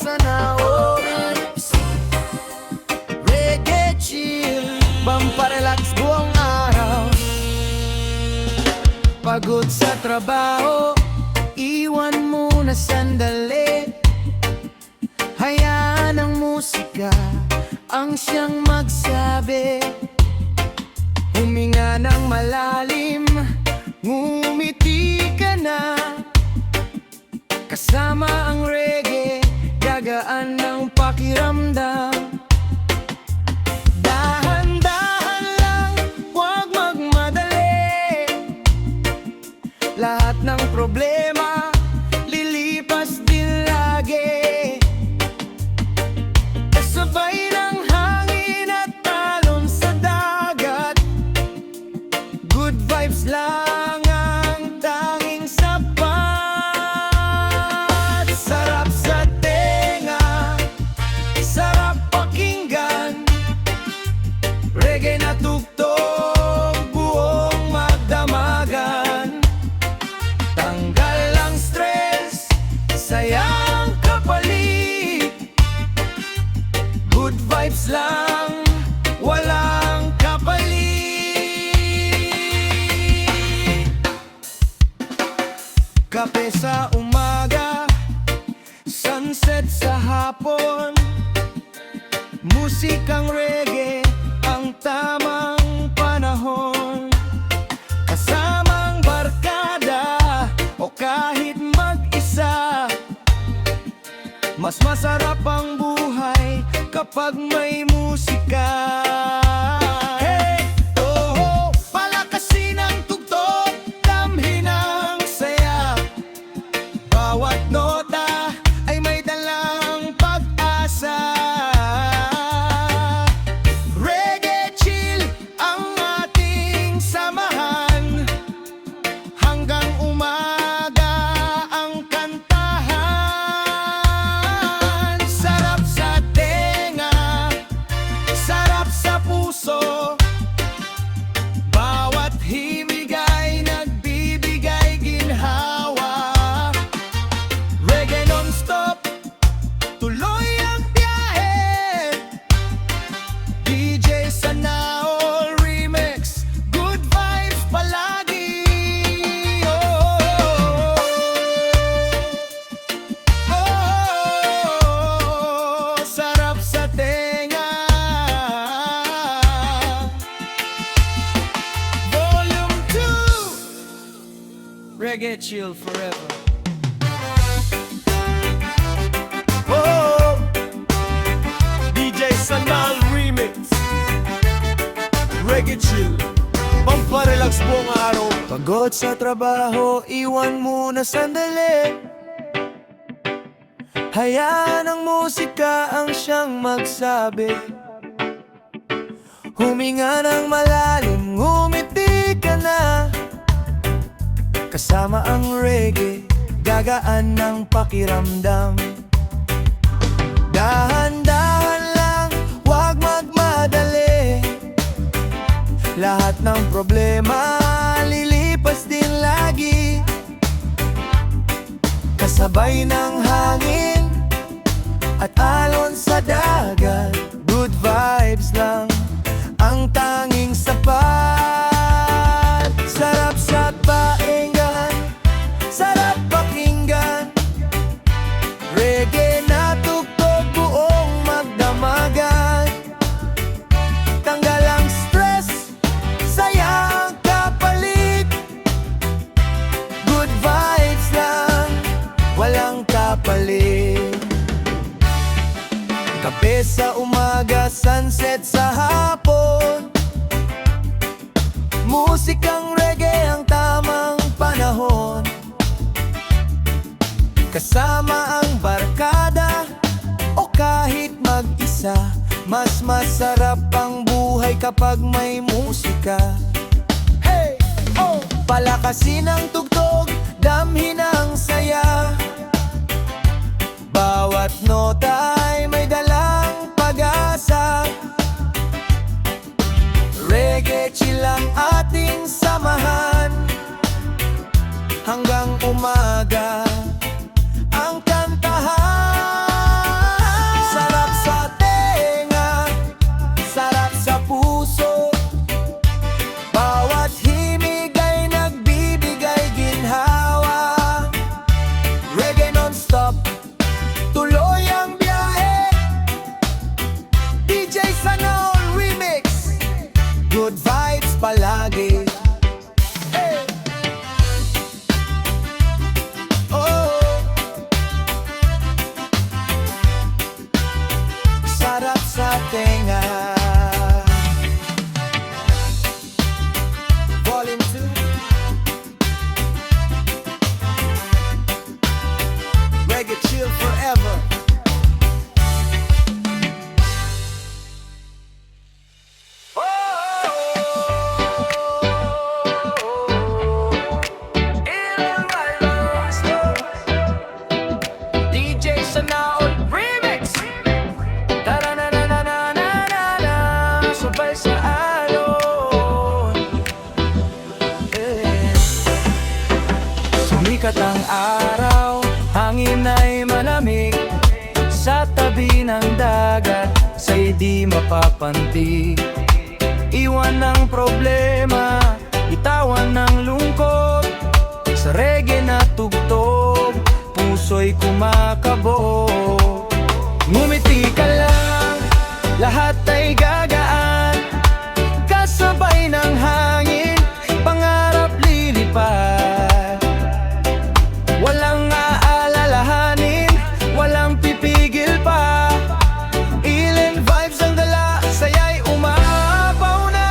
sana all. Reggae chill, pamparelax buong araw. Pagod sa trabaho, iwan muna sandali. Hayaan ang musika ang siyang magsabi. Huminga ng malalim, ngumiti ka na. Kasama ang reggae, gagaan ng pakiramdam. Dahan-dahan lang, huwag magmadali. Lahat ng problema, lilipas din lagi. Kasabay ng hangin at talon sa dagat, good vibes lang ang tanging sapat. Sarap sa tenga, sarap pakinggan. Reggae na tugtog, buong magdamagan. Tanggal ang stress, sayang kapalit. Good vibes lang, walang kapalit. Kape sa umaga, sunset sa hapon. Musikang reggae, ang tamang panahon. Kasamang barkada o kahit mag-isa, mas masarap ang buhay kapag may musika. Hey! Oh, palakasin ang tugtog, damhin ang saya. Bawat nota ay may dalang pag-asa. Reggae chill ang ating samahan. Hanggang umaga ang kantahan. Sarap sa tenga, sarap sa puso. Bawat himig ay nagbibigay ginhawa. Reggae non-stop, tuloy ang biyahe. DJ Sanao Remix, good vibes palagi. Oh, sarap sa tenga. Volume 2, Reggae chill forever. Oh, DJ Sanal Remix, Reggae chill, pamparelax buong araw. Pagod sa trabaho, iwan muna sandali. Hayaan ang musika ang siyang magsabi. Huminga ng malalim, ngumiti ka na. Kasama ang reggae, gagaan ng pakiramdam. Dahan-dahan lang, huwag magmadali. Lahat ng problema, lilipas din lagi. Kasabay ng hangin at alon sa dagat, good vibes lang ang tanging sapat. Sarap sa painggan, sarap pakinggan. Reggae na tugtog, buong magdamagan. Tanggal ang stress, sayang kapalit. Good vibes lang, walang kapalit. Kape sa umaga, sunset sa hapon. Musikang reggae ang tamang panahon. Kasama ang barkada o kahit mag-isa, mas masarap ang buhay kapag may musika. Hey! Oh! Palakasin ang tugtog, damhin ang saya. Bawat nota ay may dalang pag-asa. Reggae chill ang ating samahan. Hanggang umaga ang kantahan. vibes palagi. Hey! Oh! Sarap sa tenga. Volume 2. Reggae chill forever. DJ Sanaol Remix. Ta-da-na-na-na-na-na-na, sabay sa alon. Sumikat ang araw, hangin ay malamig. Sa tabi ng dagat, sa'y di mapapanti. Iwan ng problema, itawan ng lungkot. Sa reggae na tugtog, puso'y kumakabog. Ngumiti ka lang, lahat ay gagaan. Kasabay ng hangin, pangarap lilipad. Walang aalalahanin, walang pipigil pa. Island vibes ang dala, saya'y umapaw na.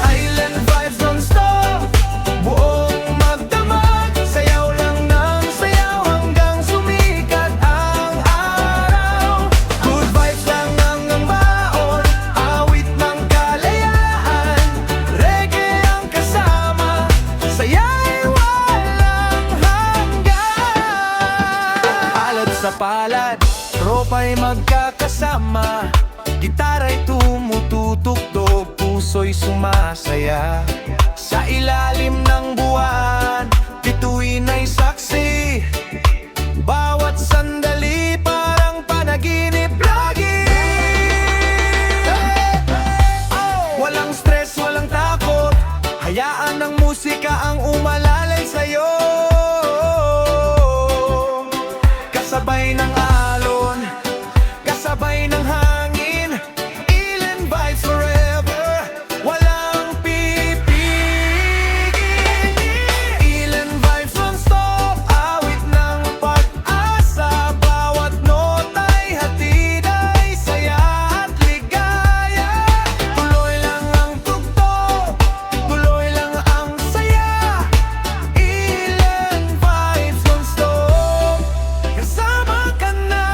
Island vibes non-stop, buong magdamag. Sayaw lang ng sayaw hanggang sumikat ang araw. Good vibes lang ang baon, awit ng kalayaan. Reggae ang kasama, saya'y walang hanggan. Alad sa palad, tropa'y magkakasama. Gitara'y tumututugtog, puso'y sumasaya. Sa ilalim ng buwan, bituin ay saksi. Bawat sandali parang panaginip lagi. Walang stress, walang takot, hayaan ng musika ang umalalay sa'yo. Kasabay ng alon, kasabay ng hangin. Island vibes forever, walang pipigil. Island vibes non-stop, awit ng pag-asa. Bawat nota'y hatid ay saya at ligaya. Tuloy lang ang tugtog, tuloy lang ang saya. Island vibes non-stop, kasama ka na.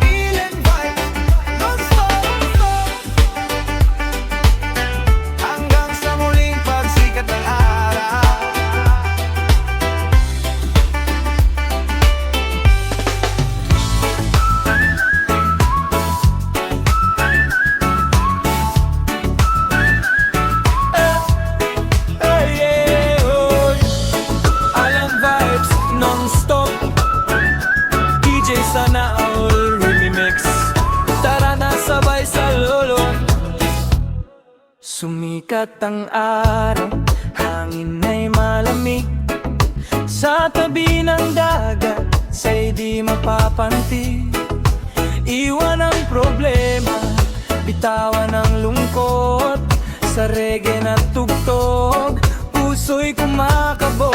Island vibes non-stop, hanggang sa muling pagsikat ng araw. Island vibes non-stop, DJ Sanaol Remix. Tara na sabay sa lolo. Sumikat ang araw, hangin ay malamig. Sa tabi ng dagat, sa'y di mapapanti. Iwan ang problema, bitawan ang lungkot. Sa reggae na tugtog, puso'y kumakabog.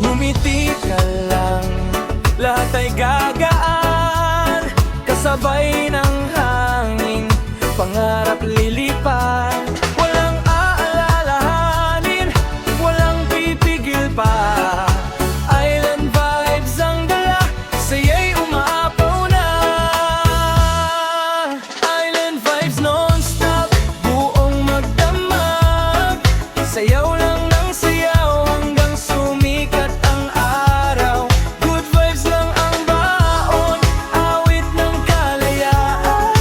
Ngumiti ka lang, lahat ay gagaan. Kasabay ng hangin, pangarap lilipad. Walang aalalahanin, walang pipigil pa. Island vibes ang dala, saya'y umaapaw na. Island vibes non-stop, buong magdamag. Sayaw lang ng sayaw hanggang sumikat ang araw. Good vibes lang ang baon, awit ng kalayaan.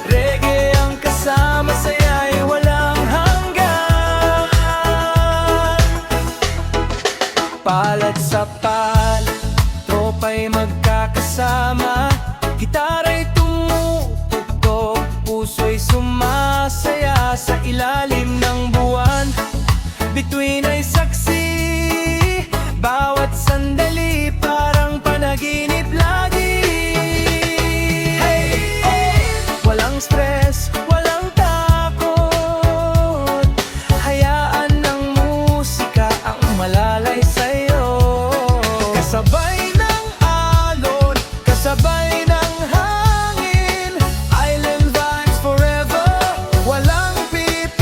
Reggae ang kasama, saya'y walang hanggan. Palad sa palad, tropa'y magkakasama. Gitara'y tumutugtog, puso'y sumasaya. Sa ilalim ng buwan, bituin ay saksi. Kasabay ng alon, kasabay ng hangin. Island vibes forever, walang pipigil.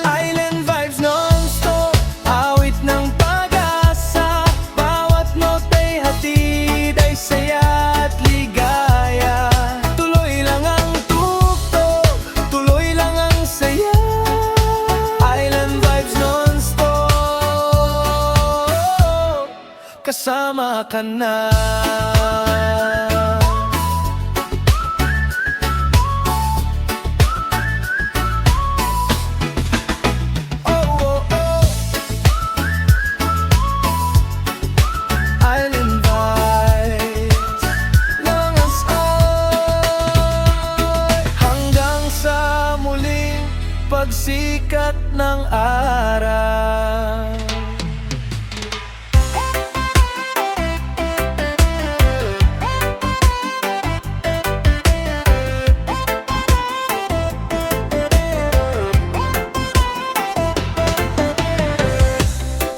Island vibes non-stop, awit ng pag-asa. Bawat nota'y hatid ay saya at ligaya. Tuloy lang ang tugtog, tuloy lang ang saya. Island vibes non-stop, kasama ka na. Oh, oh, oh. Island vibes lang as ay hanggang sa muling pagsikat ng araw.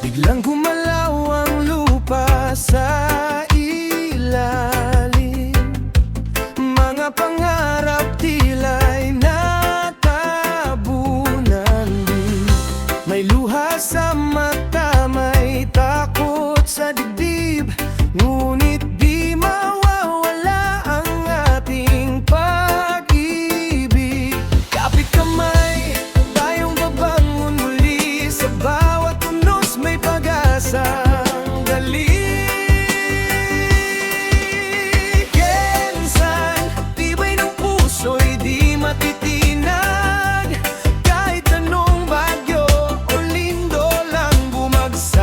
Biglang gumalaw ang lupa sa ilalim. Mga pangarap tila'y natabunan din. May luha sa mata, may takot sa dibdib. Ngunit di mawawala ang ating pag-ibig. Kapit kamay, tayong babangon muli. Sa bawat unos may pag-asang dali. Kensan, tibay ng puso'y di matitinag. Kahit anong bagyo o lindo lang bumagsak.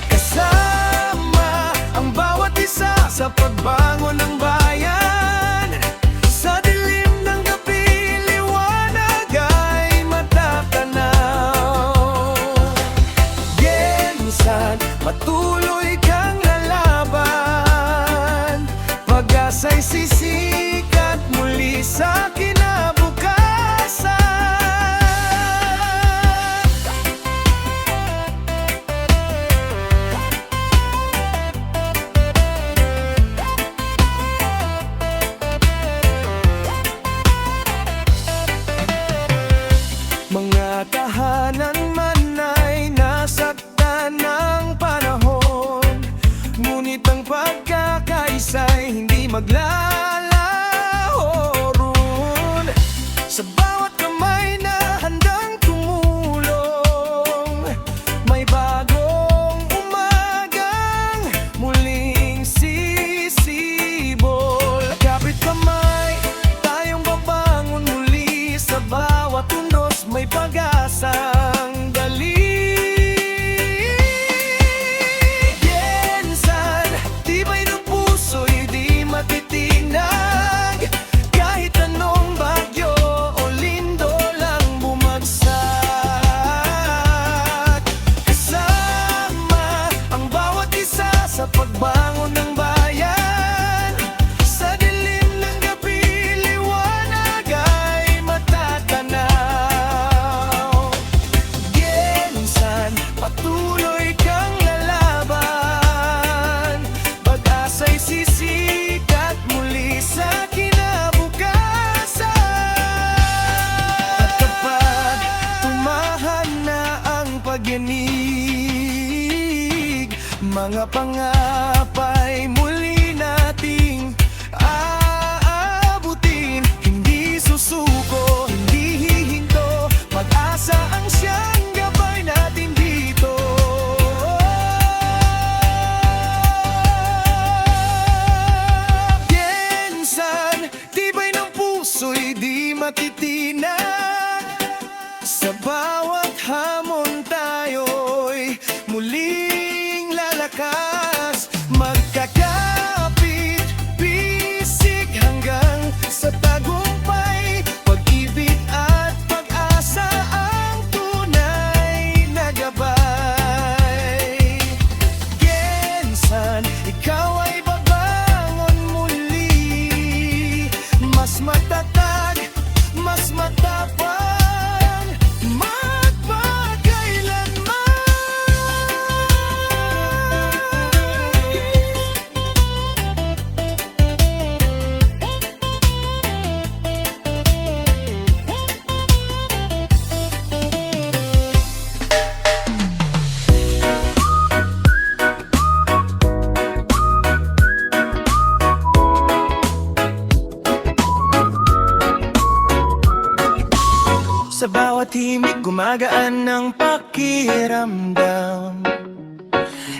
Kasama ang bawat isa sa pagbangon ng bayan. Sa dilim ng gabi, liwanag ay matatanaw. Gensan, patuloy kang lalaban. Pag-asa'y sisikat muli sa kinabukasan. Mga tahanan man ay nasaktan ng panahon, ngunit ang pagkakaisa'y hindi maglalaho ron. Sa bawat kamay na handang tumulong, may bagong umagang muling sisibol. Kapit kamay, tayong babangon muli. Sa bawat unos may pag-asang dali. Gensan, tibay ng puso'y di matitinag. Kahit anong bagyo o lindo lang bumagsak. Kasama ang bawat isa sa pagbangon ng bayan. Sa dilim ng gabi, liwanag ay matatanaw. Gensan, patuloy kang lalaban. Pag-asa'y sisikat muli sa kinabukasan. At kapag tumahan na ang pagyanig, mga pangapay muli nating aabutin. Hindi susuko, hindi hihinto. Pag-asa ang siyang gabay natin dito. Gensan, tibay ng puso'y di matitinag. Sa bawat hamon tayo'y muling lalakas. Gumaan ang pakiramdam,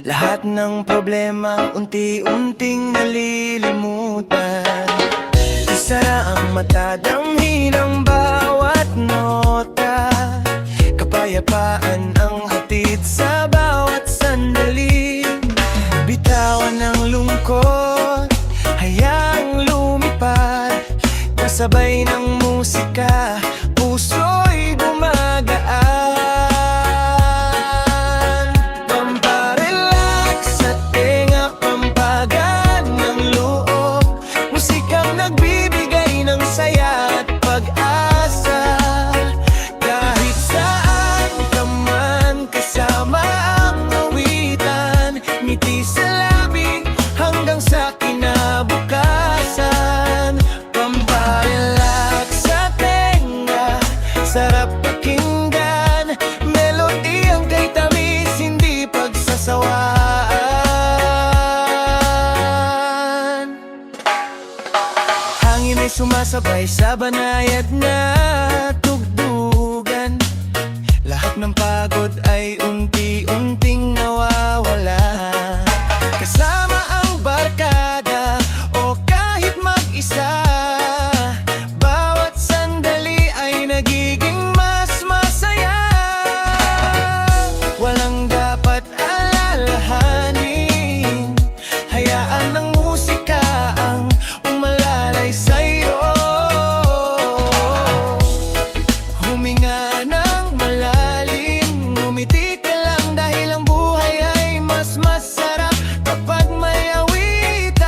lahat ng problema unti-unting nalilimutan. Isara ang mata, damhin ang bawat nota, kapayapaan ang hatid sa bawat sandali. Bitawan ang lungkot, hayaang lumipad, kasabay ng musika, puso'y gumagaan. Pamparelax sa tenga, pampagaan ng loob, musikang nagbibigay ng saya at pag-asa. Kahit saan ka man, kasama ang awitan, ngiti sa labi hanggang sa kinabukasan. Pamparelax sa tenga, sarap pakinggan, melody ang kay tamis, hindi pagsasawaan. Hangin ay sumasabay sa banayad na tugtugan, lahat ng pagod ay unti-unting nawawala. Kasama ang barkada o kahit mag-isa, bawat sandali ay nagiging mas masaya. Walang dapat alalahanin, hayaan ng musika ang umalalay sa'yo. Huminga ng malalim, ngumiti ka lang dahil ang buhay ay mas masarap kapag may awitan.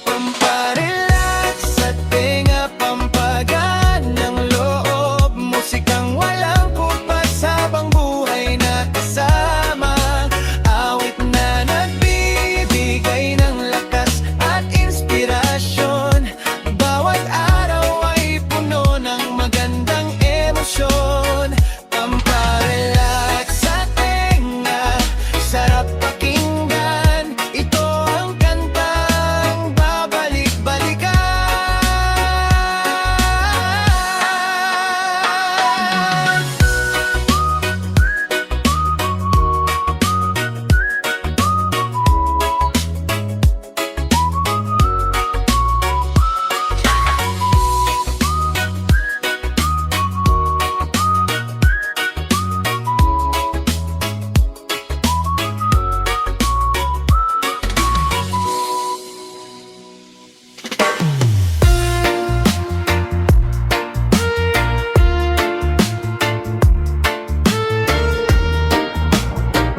Pamparelax sa tenga, pampagaan ng loob, musikang walang kupas habang buhay na kasama. Awit na nagbibigay ng lakas at inspirasyon, bawat araw ay puno ng magandang emosyon. Pamparelax sa tenga, sarap pakinggan, ito ang kantang babalik-balikan.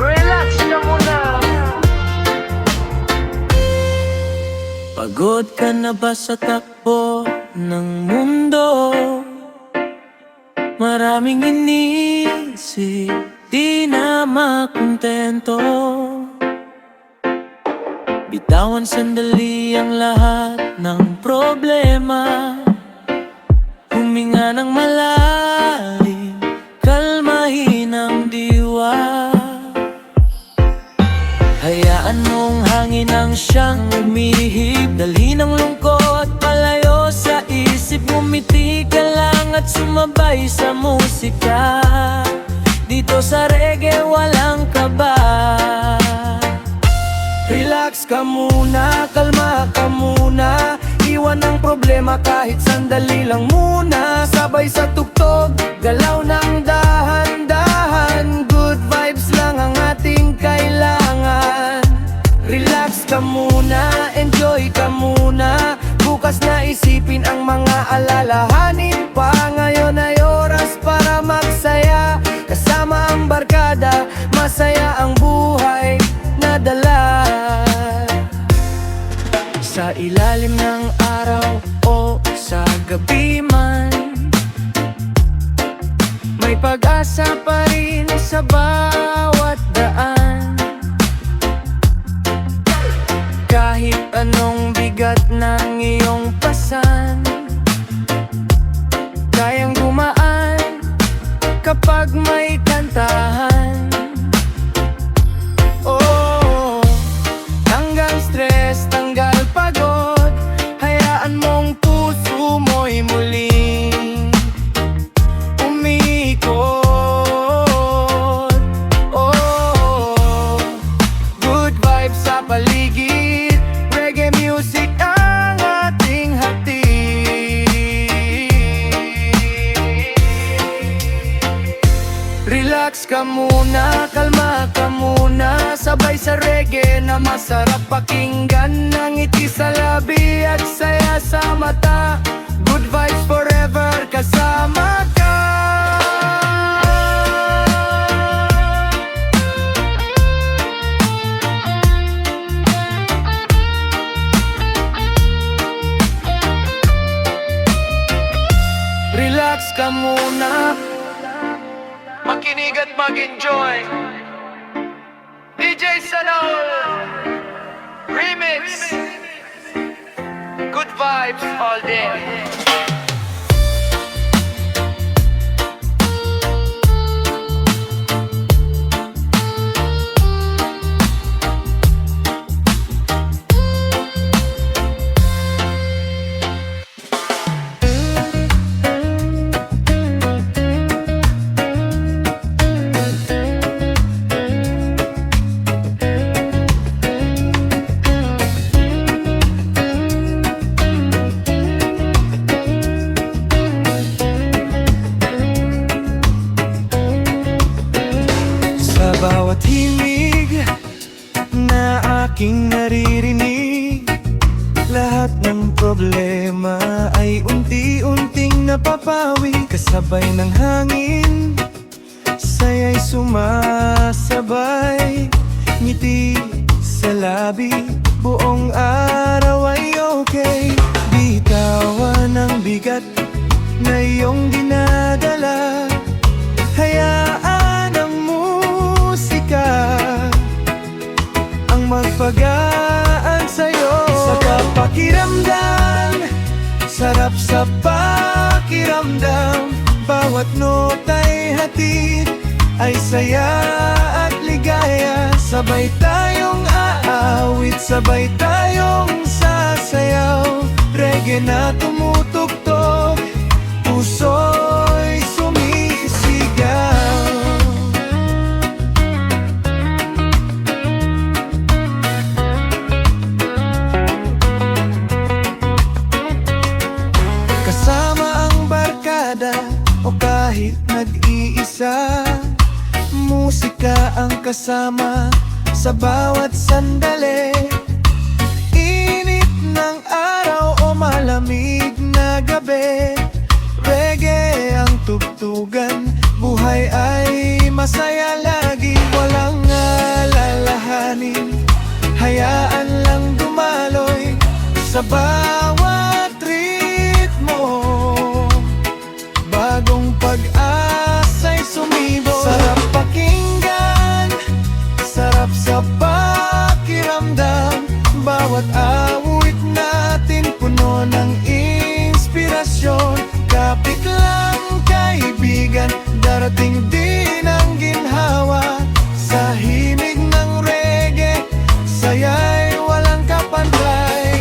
Relax ka muna. Pagod ka na ba sa takbo ng mundo? Maraming inisip, di na makontento. Bitawan sandali ang lahat ng problema, huminga ng malalim, kalmahin ang diwa. Hayaan mong hangin ang siyang umihip, dalhin ang lungkot palayo sa isip. Ngumiti ka lang at sumabay sa musika, dito sa reggae walang kaba. Relax ka muna, kalma ka muna, iwan ang problema kahit sandali lang muna. Sabay sa tugtog, galaw ng dahan-dahan, good vibes lang ang ating kailangan. Relax ka muna, enjoy ka muna, bukas na isipin ang mga alalahanin pa. Ngayon ay oras para magsaya, kasama ang barkada, masaya ang buhay na dala. Sa ilalim ng araw o sa gabi man, may pag-asa pa rin sa bawat daan. Kahit anong bigat ng iyong pasan, kayang gumaan kapag may kantahan. Oh, tanggal stress, tanggal pagod, hayaan mong puso mo'y muling Relax ka muna, kalma ka muna, sabay sa reggae na masarap pakinggan. Ngiti sa labi at saya sa mata, good vibes forever kasama ka. Relax ka muna, makinig at mag-enjoy. DJ Sanol Remix, good vibes all day. Bawat himig na aking naririnig, lahat ng problema ay unti-unting napapawi. Kasabay ng hangin, saya'y sumasabay. Ngiti sa labi, buong araw ay okay. Bitawan ang bigat na iyong dinadala, hayaan ang magpagaan sa'yo. Sa pakiramdam, sarap sa pakiramdam. Bawat nota'y hatid ay saya at ligaya. Sabay tayong aawit, sabay tayong sasayaw. Reggae na tumutugtog, puso'y sumisigaw. O kahit nag-iisa, musika ang kasama sa bawat sandali. Init ng araw o malamig na gabi, reggae ang tugtugan, buhay ay masaya lagi. Walang alalahanin, hayaan lang dumaloy sa bawat ritmo. Bagong pag-asa'y sumibo. Sarap pakinggan, sarap sa pakiramdam. Bawat awit natin puno ng inspirasyon. Kapit lang kaibigan, darating din ang ginhawa. Sa himig ng reggae, saya'y walang kapantay.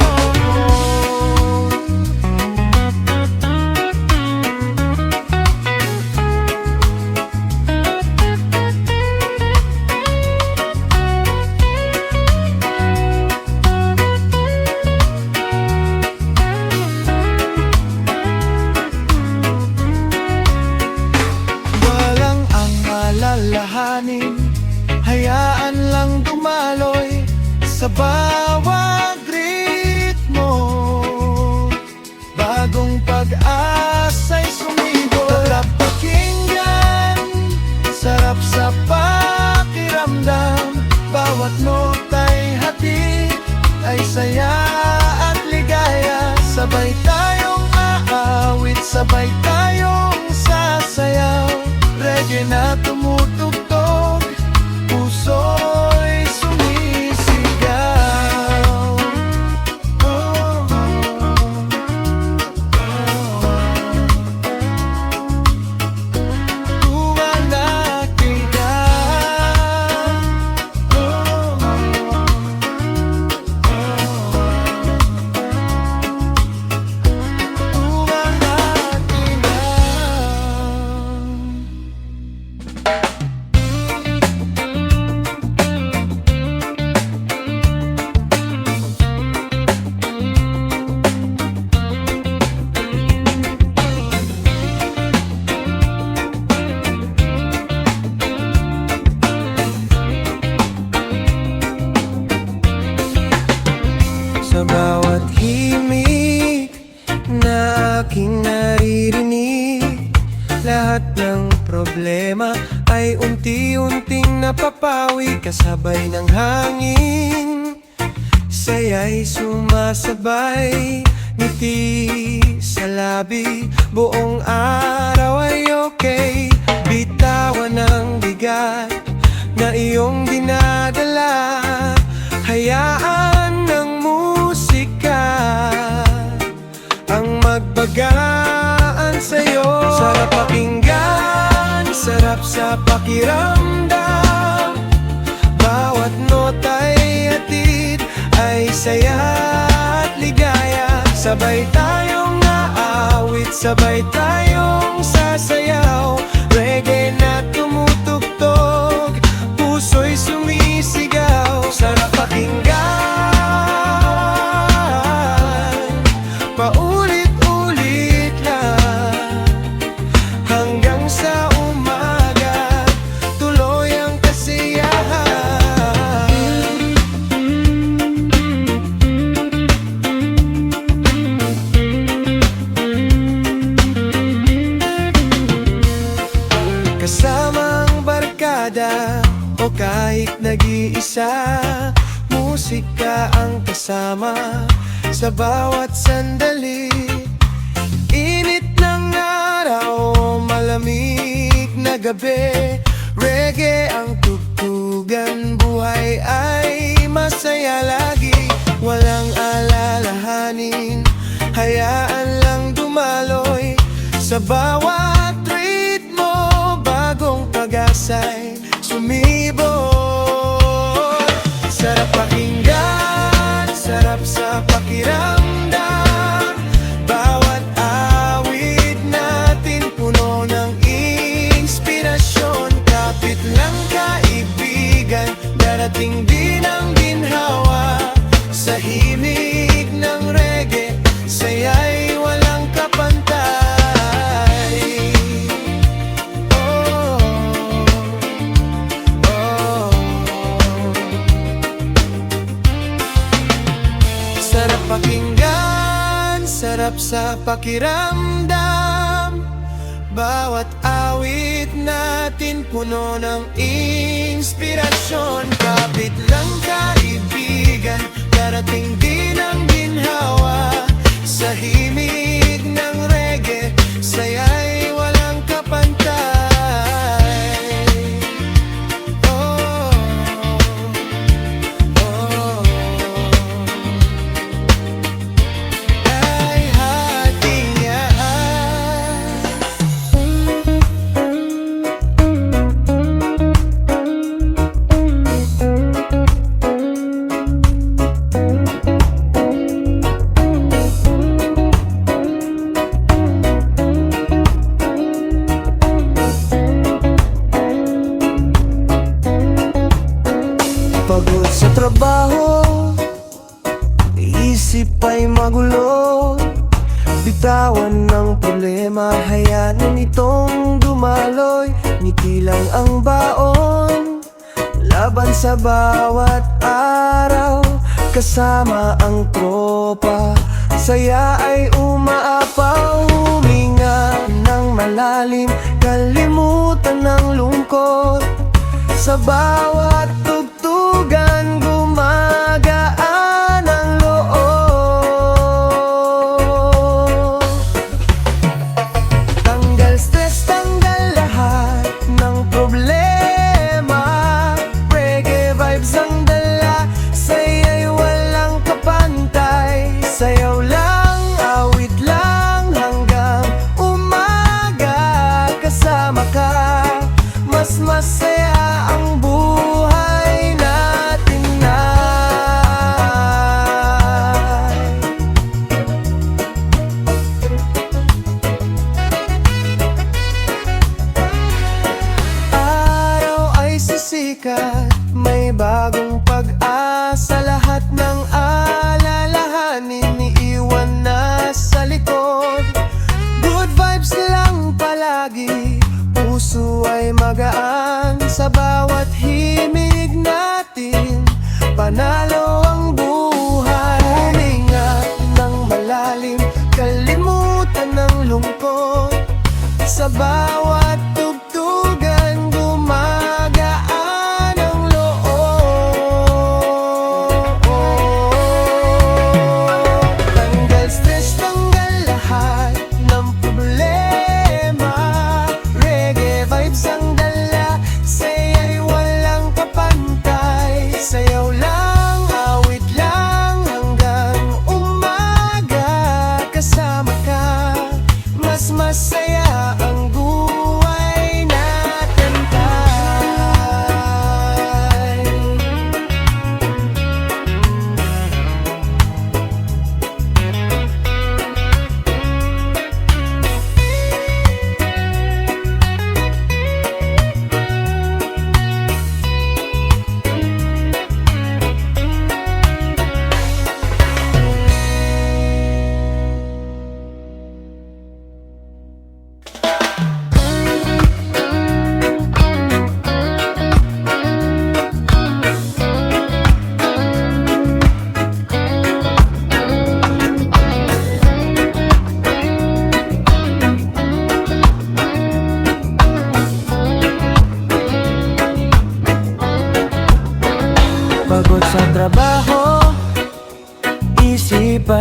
Hayaan lang dumaloy sa bawat ritmo. Bagong pag-asa'y sumibo. Sarap pakinggan, sarap sa pakiramdam. Bawat nota'y hatid ay saya at ligaya. Sabay tayong aawit, sabay tayong sasayaw. Reggae na tumutugtog, puso'y sumisigaw. Tumalaki ka. Tumalaki ka. problema ay unti-unting napapawi kasabay ng hangin. Saya'y sumasabay, ngiti sa labi, buong araw ay okay. Bitawan ang bigat na iyong dinadala, hayaan ng musika ang magbagaan sa'yo. Sarap pakinggan, sarap sa pakiramdam, bawat nota'y hatid ay saya at ligaya. Sabay tayong aawit, sabay tayong sasayaw, reggae na tumutugtog, puso'y sumisigaw. Sarap pakinggan, paulit-ulit lang, hanggang sa umaga, tuloy ang kasiyahan. Kasamang barkada o kahit nag-iisa, musika ang kasama sa bawat sandali. Init ng araw, malamig na gabi, reggae ang tugtugan, buhay ay masaya lagi. Walang alalahanin, hayaan lang dumaloy sa bawat ritmo, bagong pag-asa'y sumibol. Sarap pakinggan, sarap sa pakiramdam, bawat awit natin puno ng inspirasyon. Kapit lang kaibigan, darating din ang ginhawa, sa himig ng reggae, saya'y walang kapantay. Sarap pakinggan, sarap sa pakiramdam, bawat awit natin puno ng inspirasyon. Kapit lang kaibigan, darating din ang ginhawa, sa himig ng reggae, saya'y walang kapantay. Oh, oh. Ay hatiyan. Pagod sa trabaho, isip ay magulo, bitawan ng problema, hayaan itong dumaloy. Ngiti lang ang baon, laban sa bawat araw, kasama ang tropa, saya ay umaapaw. Huminga ng malalim, kalimutan ng lungkot, sa bawat tugtugan gumagaan ang loob. Tanggal stress, tanggal lahat ng problema, reggae vibes ang dala, saya'y walang kapantay. Sayaw lang, awit lang, hanggang umaga, kasama ka, mas masaya ang buhay natin araw ay sisikat, may bagong pag-asa, lahat ng alalahanin iiwan na sa likod. Good vibes lang palagi, puso ay magaan, sa bawat himig natin panalo ang buhay. Huminga ng malalim, kalimutan ng lungkot, sa bawat tugtog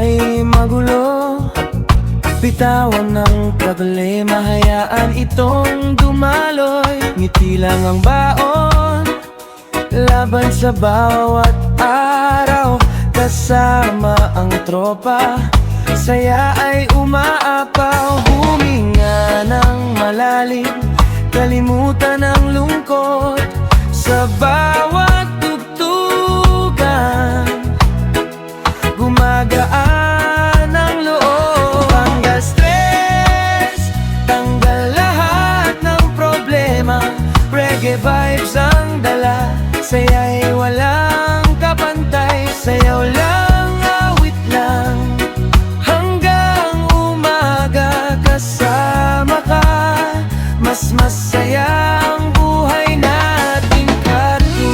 ay magulo, bitawan ng problema, hayaan itong dumaloy. Ngiti lang ang baon, laban sa bawat araw. Kasama ang tropa, saya ay umaapaw. Huminga ng malalim, kalimutan ang lungkot. Sa bawat tugtugan, gumagaan ang loob. Tanggal stress, tanggal lahat ng problema. Reggae vibes ang dala, saya'y walang kapantay. Sayaw lang, awit lang, hanggang umaga. Kasama ka, mas masaya ang buhay natin katu.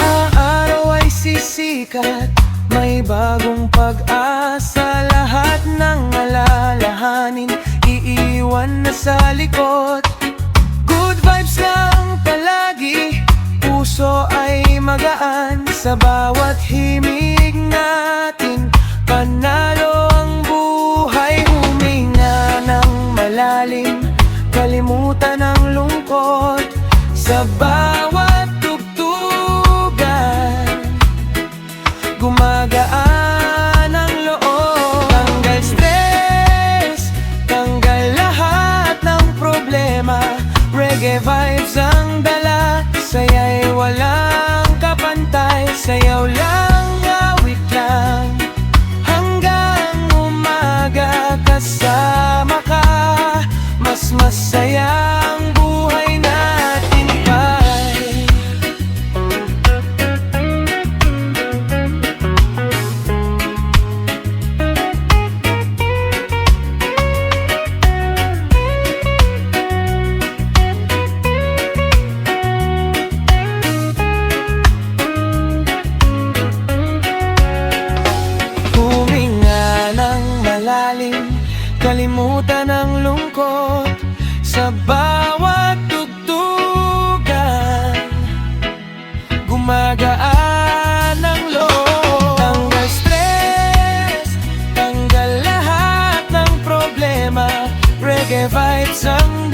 Ang araw ay sisikat, may bagong pag-asa. Lahat ng alalahanin iiwan na sa likod. Good vibes lang palagi, puso ay magaan. Sa bawat himig natin, panalo ang buhay. Huminga ng malalim, kalimutan ang lungkot. Sa bawat tugtugan, gumagaan ang loob. Tanggal stress, tanggal lahat ng problema. Reggae vibes ang dala, saya'y walang kapantay. Sayaw lang, awit lang, hanggang umaga. Kasama ka, mas masaya ang buhay natin pa'y. Kalimutan ang lungkot. Sa bawat tugtugan, gumagaan ang loob. Tanggal stress, tanggal lahat ng problema. Reggae vibes ang